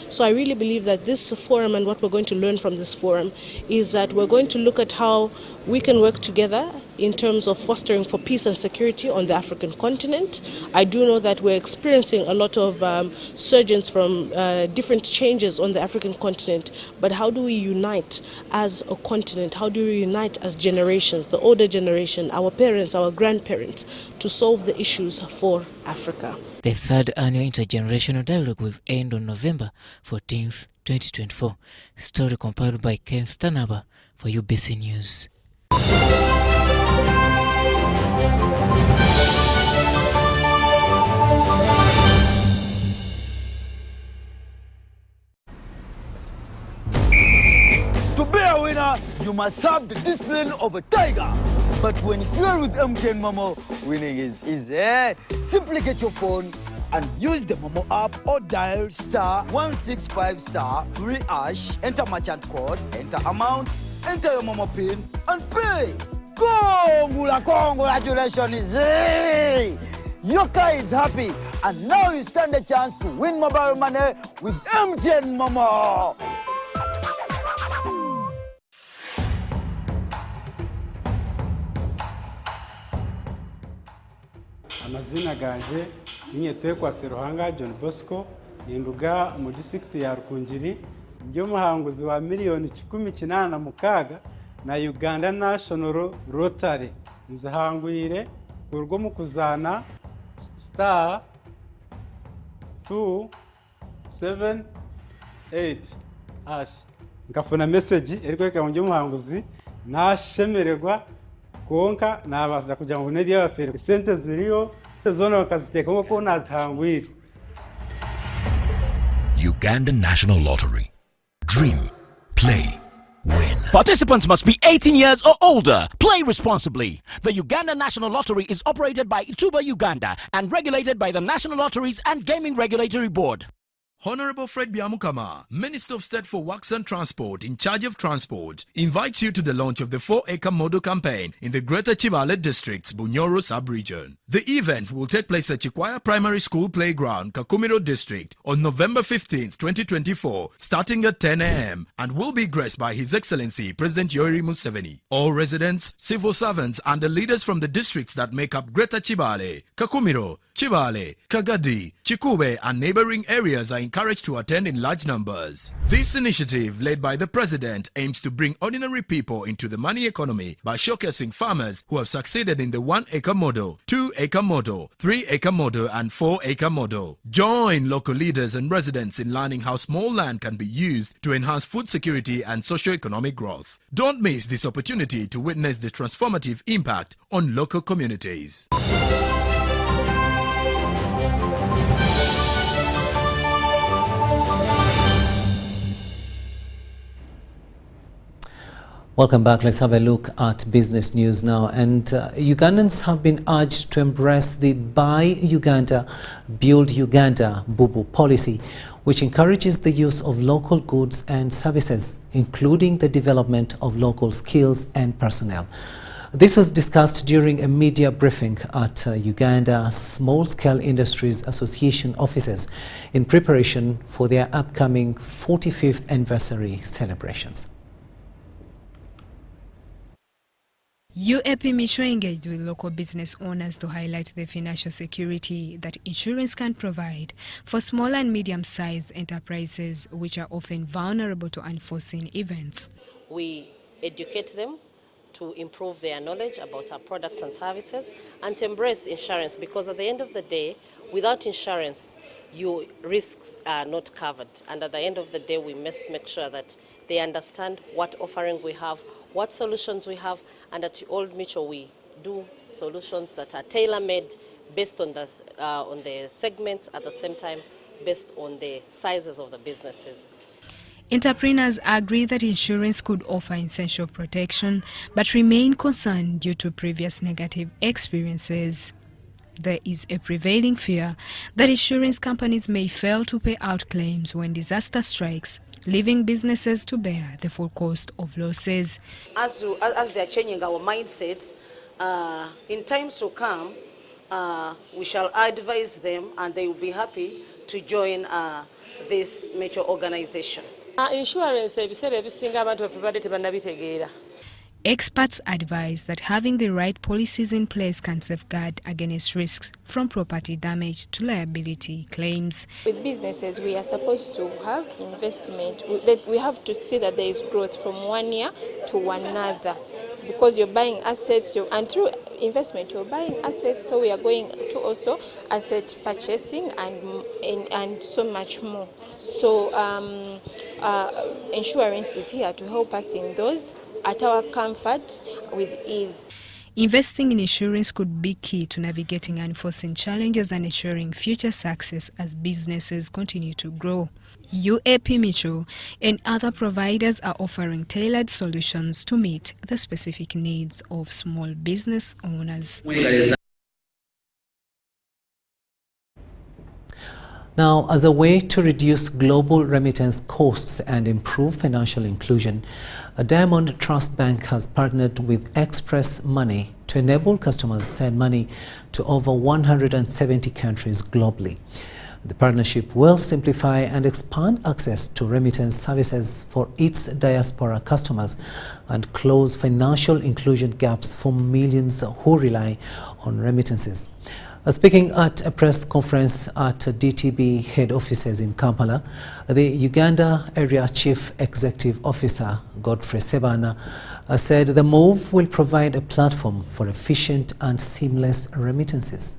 So I really believe that this forum and what we're going to learn from this forum is that we're going to look at how we can work together in terms of fostering for peace and security on the African continent. I do know that we're experiencing a lot of surges from different changes on the African continent, but how do we unite as a continent? How do we unite as generations, the older generation, our parents, our grandparents, to solve the issues for Africa? The third annual Intergenerational Dialogue will end on November 14th, 2024. Story compiled by Kenneth Tanaba for UBC News. To be a winner, you must have the discipline of a tiger. But when fueled with MTN Momo, winning is easy. Simply get your phone and use the Momo app or dial *165*3#, enter merchant code, enter amount, enter your Momo PIN, and pay. Congratulations! Your car is happy, and now you stand a chance to win mobile money with MTN Momo. Amazina ganje ninyetwe kwa Seruhanga John Bosco ninduga mu district ya Rukungiri byo muhanguzi wa miliyoni 16 na Uganda National Rotary nzahangwire urwo mu kuzana *278# ngafuna message erikweka mu muhanguzi nashemererwa konka nabaza kugira ngo ne byabafere sente ziriyo zona bakaziteka ngo nazihangwira. Uganda National Lottery. Dream, play, win. Participants must be 18 years or older. Play responsibly. The Uganda National Lottery is operated by Ituba Uganda and regulated by the National Lotteries and Gaming Regulatory Board. Honorable Fred Biamukama, Minister of State for Works and Transport in charge of transport, invites you to the launch of the 4-acre model campaign in the Greater Chibale District's Bunyoro sub-region. The event will take place at Chikwaya Primary School Playground, Kakumiro District on November 15, 2024, starting at 10 a.m. and will be graced by His Excellency President Yoweri Museveni. All residents, civil servants and the leaders from the districts that make up Greater Chibale, Kakumiro, Chibale, Kagadi, Chikube and neighboring areas are encouraged to attend in large numbers. This initiative, led by the President, aims to bring ordinary people into the money economy by showcasing farmers who have succeeded in the 1-acre model, 2-acre model, 3-acre model and 4-acre model. Join local leaders and residents in learning how small land can be used to enhance food security and socio-economic growth. Don't miss this opportunity to witness the transformative impact on local communities. Welcome back. Let's have a look at business news now. And Ugandans have been urged to embrace the Buy Uganda, Build Uganda BUBU policy, which encourages the use of local goods and services, including the development of local skills and personnel. This was discussed during a media briefing at Uganda Small Scale Industries Association offices in preparation for their upcoming 45th anniversary celebrations. UAP Micho engaged with local business owners to highlight the financial security that insurance can provide for small and medium-sized enterprises, which are often vulnerable to unforeseen events. We educate them to improve their knowledge about our products and services and to embrace insurance, because at the end of the day, without insurance, your risks are not covered. And at the end of the day, we must make sure that they understand what offering we have, what solutions we have, and at Old Micho we do solutions that are tailor-made based on the segments, at the same time based on the sizes of the businesses. Entrepreneurs agree that insurance could offer essential protection, but remain concerned due to previous negative experiences. There is a prevailing fear that insurance companies may fail to pay out claims when disaster strikes, leaving businesses to bear the full cost of losses. As they are changing our mindset, in times to come, we shall advise them and they will be happy to join this major organization. Insurance, experts advise that having the right policies in place can safeguard against risks from property damage to liability claims. With businesses, we are supposed to have investment. We have to see that there is growth from one year to another, because you're buying assets, and through investment you're buying assets, so we are going to also asset purchasing and so much more. So insurance is here to help us in those, at our comfort, with ease. Investing in insurance could be key to navigating unforeseen challenges and ensuring future success as businesses continue to grow. UAP Micho and other providers are offering tailored solutions to meet the specific needs of small business owners. Now, as a way to reduce global remittance costs and improve financial inclusion, a Diamond Trust Bank has partnered with Express Money to enable customers send money to over 170 countries globally. The partnership will simplify and expand access to remittance services for its diaspora customers and close financial inclusion gaps for millions who rely on remittances. Speaking at a press conference at DTB head offices in Kampala, the Uganda Area Chief Executive Officer Godfrey Sebana said the move will provide a platform for efficient and seamless remittances.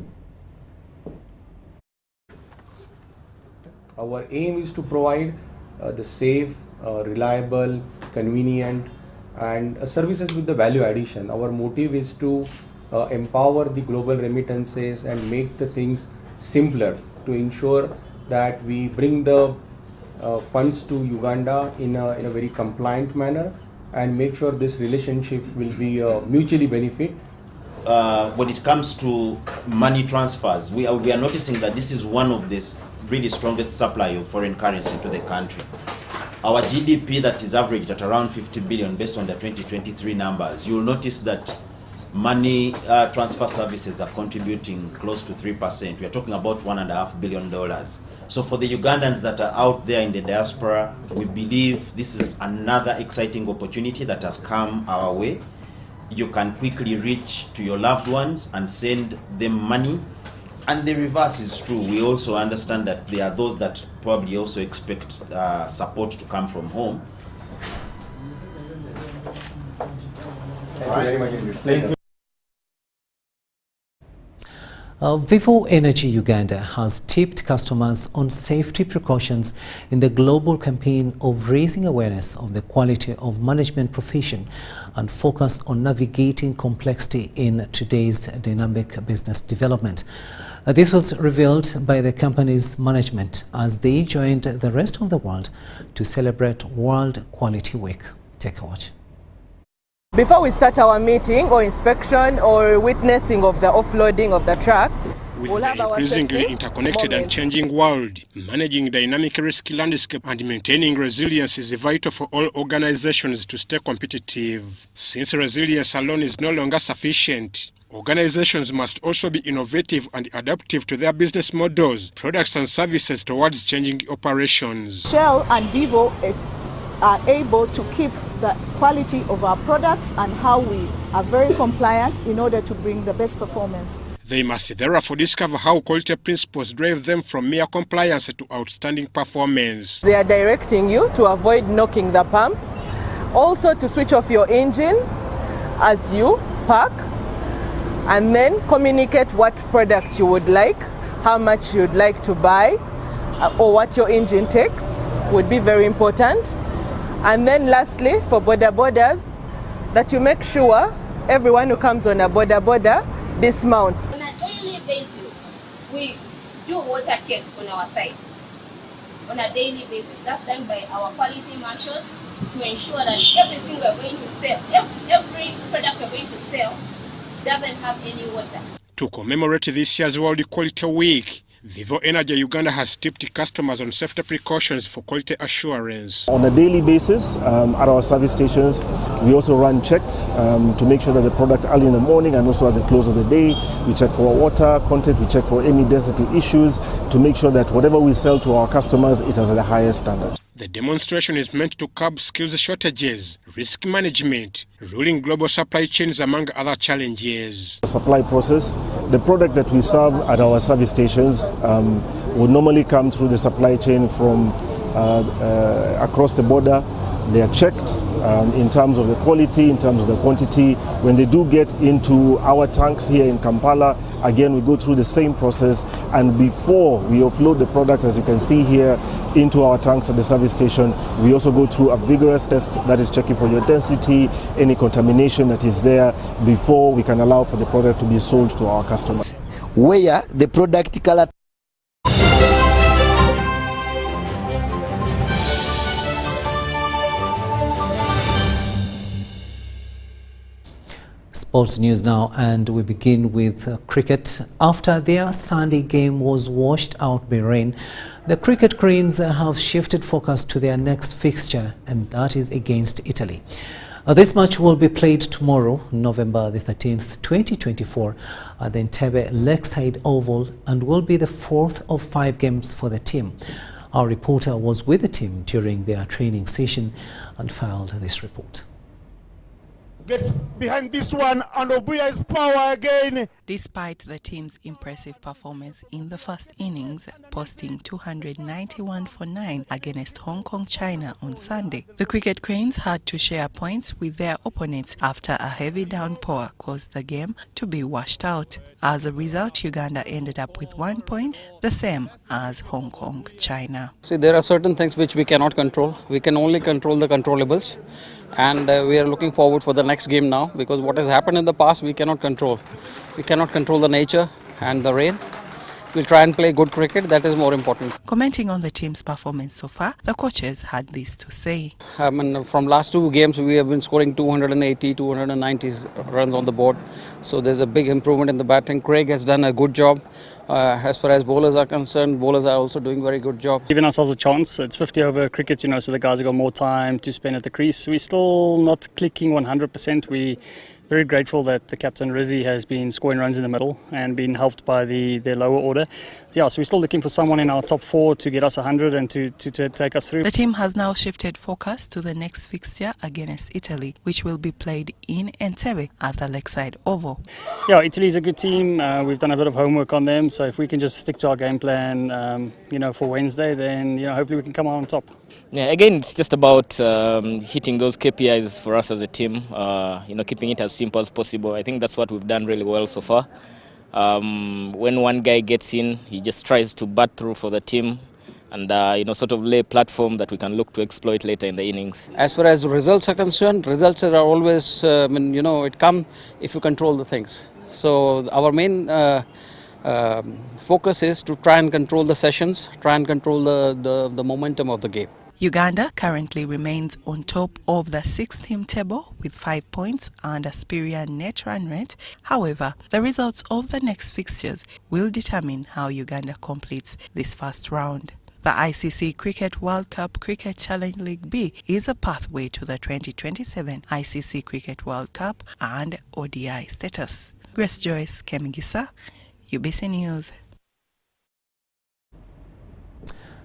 Our aim is to provide the safe, reliable, convenient and services with the value addition. Our motive is to empower the global remittances and make the things simpler to ensure that we bring the funds to Uganda in a very compliant manner and make sure this relationship will be mutually benefit. When it comes to money transfers, we are noticing that this is one of the really strongest supply of foreign currency to the country. Our GDP that is averaged at around 50 billion based on the 2023 numbers, you'll notice that money transfer services are contributing close to 3%. We are talking about $1.5 billion. So for the Ugandans that are out there in the diaspora, we believe this is another exciting opportunity that has come our way. You can quickly reach to your loved ones and send them money. And the reverse is true. We also understand that there are those that probably also expect support to come from home. Thank you very much. Thank you. Vio Energy Uganda has tipped customers on safety precautions in the global campaign of raising awareness of the quality of management profession and focus on navigating complexity in today's dynamic business development. This was revealed by the company's management as they joined the rest of the world to celebrate World Quality Week. Take a watch. Before we start our meeting or inspection or witnessing of the offloading of the truck, with the increasingly interconnected and changing world, managing dynamic risk landscape and maintaining resilience is vital for all organizations to stay competitive. Since resilience alone is no longer sufficient, organizations must also be innovative and adaptive to their business models, products and services towards changing operations. Shell and Vivo are able to keep the quality of our products and how we are very compliant in order to bring the best performance. They must therefore discover how quality principles drive them from mere compliance to outstanding performance. They are directing you to avoid knocking the pump, also to switch off your engine as you park, and then communicate what product you would like, how much you'd like to buy, or what your engine takes would be very important. And then lastly, for border borders, that you make sure everyone who comes on a border dismounts. On a daily basis, we do water checks on our sites. On a daily basis, that's done by our quality marshals to ensure that everything we're going to sell, every product we're going to sell doesn't have any water. To commemorate this year's World Quality Week, Vio Energy Uganda has tipped customers on safety precautions for quality assurance. On a daily basis at our service stations, we also run checks to make sure that the product early in the morning and also at the close of the day, we check for water content, we check for any density issues to make sure that whatever we sell to our customers, it is at the highest standard. The demonstration is meant to curb skills shortages, risk management, ruling global supply chains among other challenges. The supply process, the product that we serve at our service stations would normally come through the supply chain from across the border. They are checked in terms of the quality, in terms of the quantity. When they do get into our tanks here in Kampala, again we go through the same process, and before we offload the product, as you can see here, into our tanks at the service station, we also go through a vigorous test that is checking for your density, any contamination that is there, before we can allow for the product to be sold to our customers. Where the product color Sports news now, and we begin with cricket. After their Sunday game was washed out by rain, the cricket queens have shifted focus to their next fixture, and that is against Italy. This match will be played tomorrow, November the 13th, 2024, at the Entebbe Lakeside Oval, and will be the fourth of 5 games for the team. Our reporter was with the team during their training session and filed this report. Gets behind this one, and Obuya's power again. Despite the team's impressive performance in the first innings, posting 291 for 9 against Hong Kong, China on Sunday, the cricket queens had to share points with their opponents after a heavy downpour caused the game to be washed out. As a result, Uganda ended up with 1 point, the same as Hong Kong, China. See, there are certain things which we cannot control. We can only control the controllables. And we are looking forward for the next game now, because what has happened in the past we cannot control. We cannot control the nature and the rain. We'll try and play good cricket, that is more important. Commenting on the team's performance so far, the coaches had this to say. From last 2 games we have been scoring 280, 290 runs on the board. So there's a big improvement in the batting. Craig has done a good job. As far as bowlers are concerned, bowlers are also doing very good job. Giving ourselves a chance. It's 50 over cricket, so the guys have got more time to spend at the crease. We're still not clicking 100%. We're very grateful that the captain Rizzi has been scoring runs in the middle and been helped by the lower order. Yeah, so we're still looking for someone in our top 4 to get us 100 and to take us through. The team has now shifted focus to the next fixture against Italy, which will be played in Entebbe at the Lakeside Oval. Yeah, Italy's a good team. We've done a bit of homework on them, so if we can just stick to our game plan, for Wednesday, then hopefully we can come out on top. Yeah, again, it's just about hitting those KPIs for us as a team. Keeping it as simple as possible. I think that's what we've done really well so far. When one guy gets in, he just tries to bat through for the team and sort of lay a platform that we can look to exploit later in the innings. As far as results are concerned, results are always, it comes if you control the things. So our main focus is to try and control the sessions, try and control the momentum of the game. Uganda currently remains on top of the 6th-team table with 5 points and a superior net run rate. However, the results of the next fixtures will determine how Uganda completes this first round. The ICC Cricket World Cup Cricket Challenge League B is a pathway to the 2027 ICC Cricket World Cup and ODI status. Grace Joyce Kemigisa, UBC News.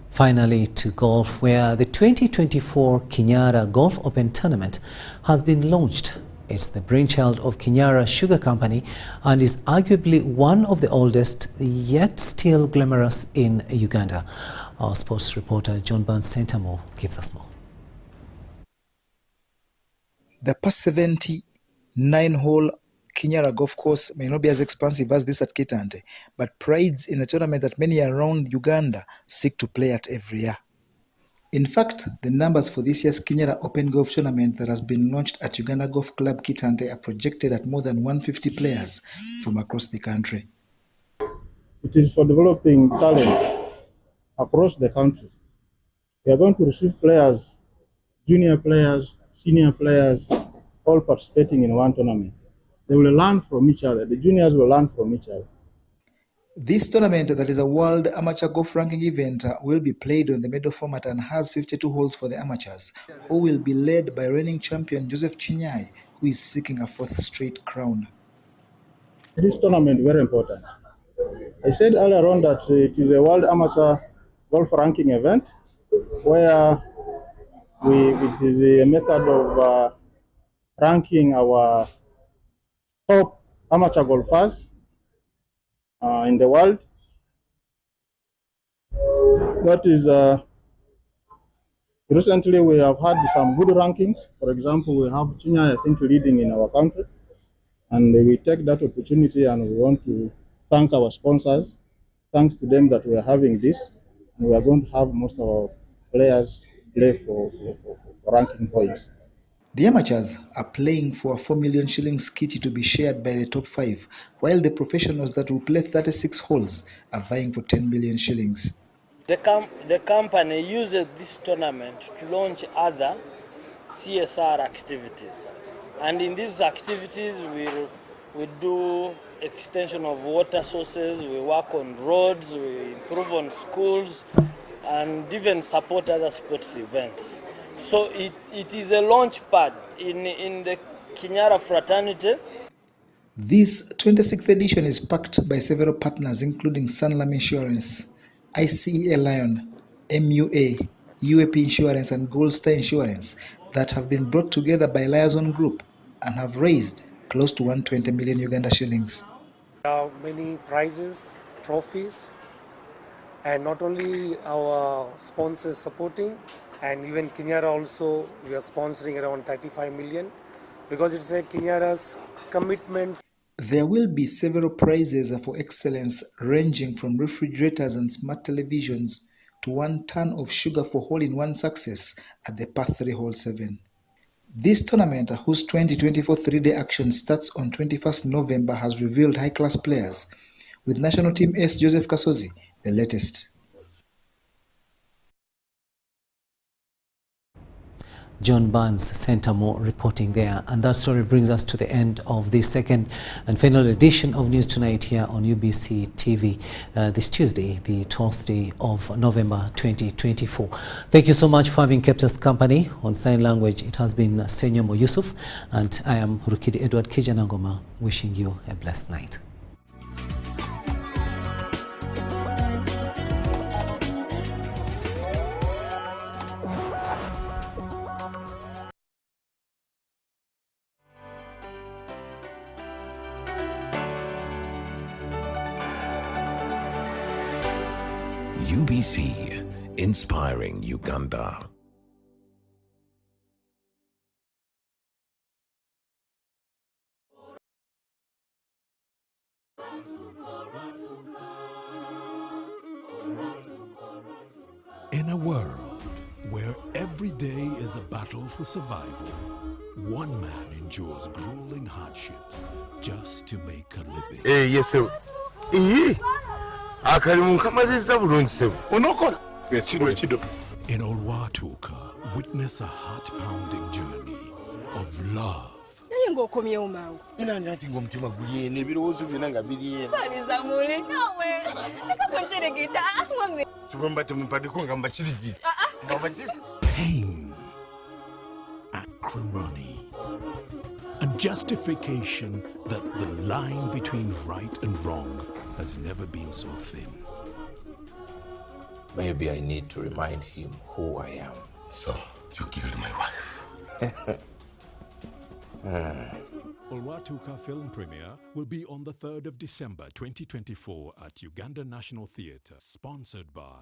Finally to golf, where the 2024 Kinyara Golf Open Tournament has been launched. It's the brainchild of Kinyara Sugar Company and is arguably one of the oldest, yet still glamorous in Uganda. Our sports reporter John Barnes Sentamo gives us more. The past 79-hole Kinyara golf course may not be as expansive as this at Kitante, but prides in a tournament that many around Uganda seek to play at every year. In fact, the numbers for this year's Kinyara Open Golf Tournament that has been launched at Uganda Golf Club Kitante are projected at more than 150 players from across the country. It is for developing talent across the country. We are going to receive players, junior players, senior players, all participating in one tournament. They will learn from each other. The juniors will learn from each other. This tournament, that is a world amateur golf ranking event, will be played on the medal format and has 52 holes for the amateurs, who will be led by reigning champion Joseph Chinyai, who is seeking a 4th straight crown. This tournament is very important. I said earlier on that it is a world amateur golf ranking event where it is a method of ranking our top amateur golfers in the world. That is, recently we have had some good rankings. For example, we have Chinyai, I think, leading in our country. And we take that opportunity and we want to thank our sponsors. Thanks to them that we are having this. And we are going to have most of our players play for ranking points. The amateurs are playing for a 4 million shillings kitty to be shared by the top 5, while the professionals that will play 36 holes are vying for 10 million shillings. The company uses this tournament to launch other CSR activities. And in these activities, we do extension of water sources, we work on roads, we improve on schools, and even support other sports events. So it is a launch pad in the Kinyara fraternity. This 26th edition is backed by several partners including Sanlam Insurance, ICEA Lion, MUA, UAP Insurance and Gold Star Insurance that have been brought together by Liaison Group and have raised close to 120 million Uganda shillings. There are many prizes, trophies, and not only our sponsors supporting, and even Kinyara also, we are sponsoring around 35 million because it's a Kinyara's commitment. There will be several prizes for excellence ranging from refrigerators and smart televisions to 1 ton of sugar for hole-in-one success at the Par 3 Hole 7. This tournament, whose 2024 3-day action starts on 21st November, has revealed high-class players, with national team ace Joseph Kasozi the latest. John Barnes Sentamo reporting there, and that story brings us to the end of the second and final edition of News Tonight here on UBC TV this Tuesday, the 12th day of November 2024. Thank you so much for having kept us company. On sign language, it has been Senyomo Yusuf, and I am Rukidi Kiijanangoma, wishing you a blessed night. UBC, inspiring Uganda. In a world where every day is a battle for survival, one man endures grueling hardships just to make a living. Hey, yes, sir. Hey. Akarimu kamaliza bulungi sebo. Onokola. Chido. In Olwatuka, witness a heart-pounding journey of love. Pain, acrimony, and justification that the line between right and wrong has never been so thin. Maybe I need to remind him who I am. So, you killed my wife. Olwatuka film premiere will be on the 3rd of December 2024 at Uganda National Theatre, sponsored by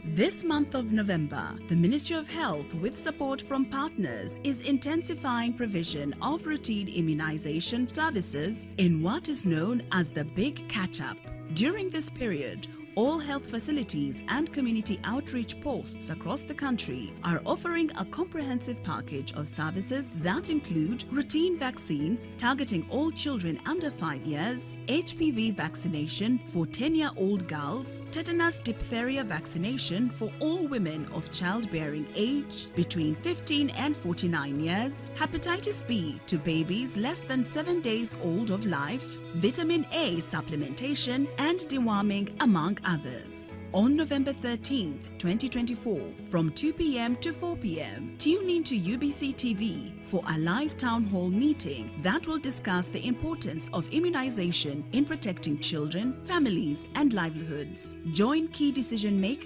This month of November, the Ministry of Health, with support from partners, is intensifying provision of routine immunization services in what is known as the Big Catch-up. During this period, all health facilities and community outreach posts across the country are offering a comprehensive package of services that include routine vaccines targeting all children under 5 years, HPV vaccination for 10-year-old girls, tetanus diphtheria vaccination for all women of childbearing age between 15 and 49 years, hepatitis B to babies less than 7 days old of life, vitamin A supplementation and deworming, among others. On November 13th, 2024, from 2 p.m. to 4 p.m., tune in to UBC TV for a live town hall meeting that will discuss the importance of immunization in protecting children, families, and livelihoods. Join key decision makers